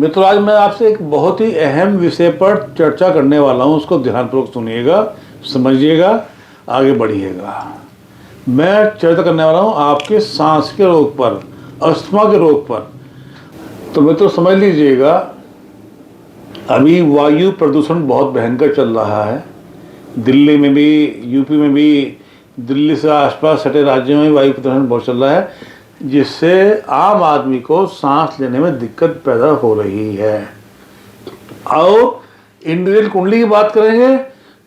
मित्रों, आज मैं आपसे एक बहुत ही अहम विषय पर चर्चा करने वाला हूँ। उसको ध्यानपूर्वक सुनिएगा, समझिएगा, आगे बढ़िएगा। मैं चर्चा करने वाला हूँ आपके सांस के रोग पर, अस्थमा के रोग पर। तो मित्रों समझ लीजिएगा, अभी वायु प्रदूषण बहुत भयंकर चल रहा है। दिल्ली में भी, यूपी में भी, दिल्ली से आसपास सटे राज्यों में वायु प्रदूषण बहुत चल रहा है, जिससे आम आदमी को सांस लेने में दिक्कत पैदा हो रही है। और इंद्रियल कुंडली की बात करेंगे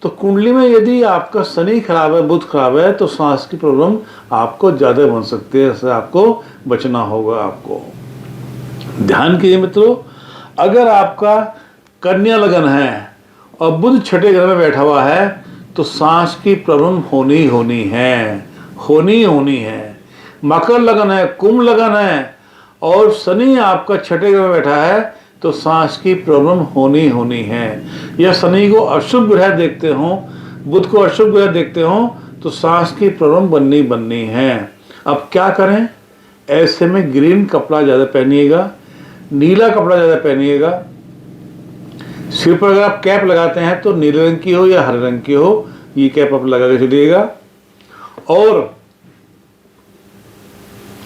तो कुंडली में यदि आपका शनि खराब है, बुध खराब है, तो सांस की प्रॉब्लम आपको ज़्यादा बन सकती है। इससे आपको बचना होगा। आपको ध्यान कीजिए मित्रों, अगर आपका कन्या लगन है और बुध छठे घर में बैठा हुआ है तो सांस की प्रॉब्लम होनी है। मकर लगन है, कुंभ लगन है और शनि आपका छठे घर में बैठा है तो सांस की प्रॉब्लम होनी है। या शनि को अशुभ ग्रह देखते हो, बुध को अशुभ ग्रह देखते हो, तो सांस की प्रॉब्लम बननी है। अब क्या करें? ऐसे में ग्रीन कपड़ा ज़्यादा पहनिएगा, नीला कपड़ा ज़्यादा पहनिएगा। सिर पर अगर आप कैप लगाते हैं तो नीले रंग की हो या हरे रंग की हो, ये कैप आप लगा के चलिएगा। और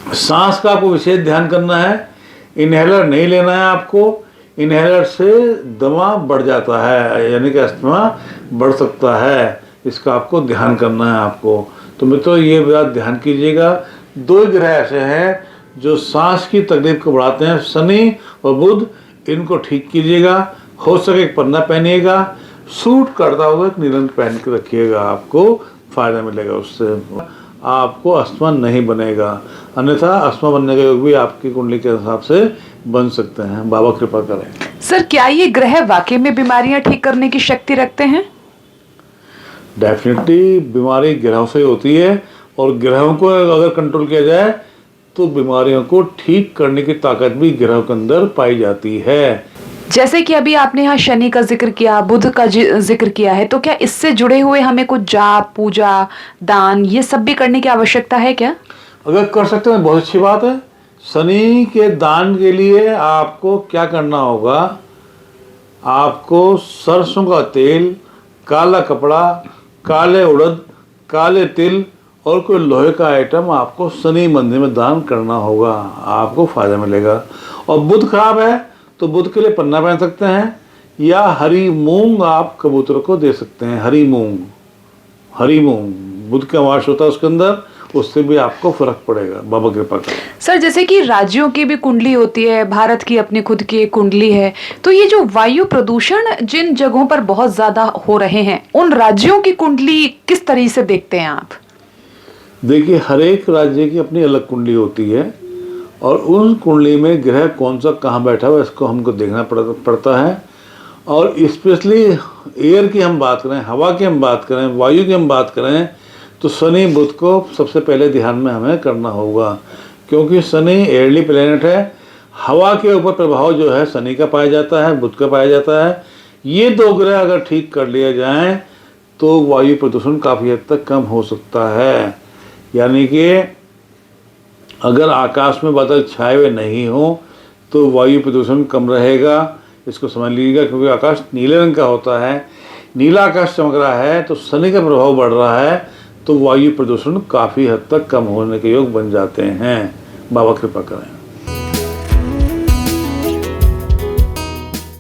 सांस का आपको विशेष ध्यान करना है। इनहेलर नहीं लेना है आपको। इनहेलर से दमा बढ़ जाता है, यानी कि अस्थमा बढ़ सकता है। इसका आपको ध्यान करना है आपको। तो मित्रों ये बात ध्यान कीजिएगा। दो ग्रह ऐसे हैं जो सांस की तकलीफ को बढ़ाते हैं, शनि और बुध। इनको ठीक कीजिएगा। हो सके एक पन्ना पहनिएगा, सूट करता हुआ एक नीला पहन के रखिएगा, आपको फायदा मिलेगा। उससे आपको अस्थमा नहीं बनेगा। अन्यथा अस्थमा बनने के योग भी आपकी कुंडली के हिसाब से बन सकते हैं। बाबा कृपा करें। सर, क्या ये ग्रह वाकई में बीमारियां ठीक करने की शक्ति रखते हैं? डेफिनेटली बीमारी ग्रहों से होती है और ग्रहों को अगर कंट्रोल किया जाए तो बीमारियों को ठीक करने की ताकत भी ग्रहों के अंदर पाई जाती है। जैसे कि अभी आपने यहाँ शनि का जिक्र किया, बुध का जिक्र किया है, तो क्या इससे जुड़े हुए हमें कुछ जाप, पूजा, दान ये सब भी करने की आवश्यकता है क्या? अगर कर सकते हैं बहुत अच्छी बात है। शनि के दान के लिए आपको क्या करना होगा? आपको सरसों का तेल, काला कपड़ा, काले उड़द, काले तिल और कोई लोहे का आइटम आपको शनि मंदिर में दान करना होगा। आपको फायदा मिलेगा। और बुध खराब है तो बुध के लिए पन्ना पहन सकते हैं, या हरी मूंग आप कबूतर को दे सकते हैं। हरी मूंग बुध का वास होता है उसके अंदर, उससे भी आपको फर्क पड़ेगा। बाबा कृपा करें। सर, जैसे कि राज्यों की भी कुंडली होती है, भारत की अपनी खुद की एक कुंडली है, तो ये जो वायु प्रदूषण जिन जगहों पर बहुत ज्यादा हो रहे हैं, उन राज्यों की कुंडली किस तरह से देखते हैं आप? देखिए, हर एक राज्य की अपनी अलग कुंडली होती है और उन कुंडली में ग्रह कौन सा कहाँ बैठा हुआ है इसको हमको देखना पड़ता है। और स्पेशली एयर की हम बात करें, हवा की हम बात करें, वायु की हम बात करें, तो शनि बुध को सबसे पहले ध्यान में हमें करना होगा, क्योंकि शनि एयरली प्लेनेट है। हवा के ऊपर प्रभाव जो है शनि का पाया जाता है, बुध का पाया जाता है। ये दो ग्रह अगर ठीक कर लिया जाए तो वायु प्रदूषण काफ़ी हद तक कम हो सकता है। यानी कि अगर आकाश में बादल छाए हुए नहीं हो तो वायु प्रदूषण कम रहेगा। इसको समझ लीजिएगा, क्योंकि आकाश नीले रंग का होता है। नीला आकाश चमक रहा है तो शनि का प्रभाव बढ़ रहा है, तो वायु प्रदूषण काफ़ी हद तक कम होने के योग बन जाते हैं। बाबा कृपा करें।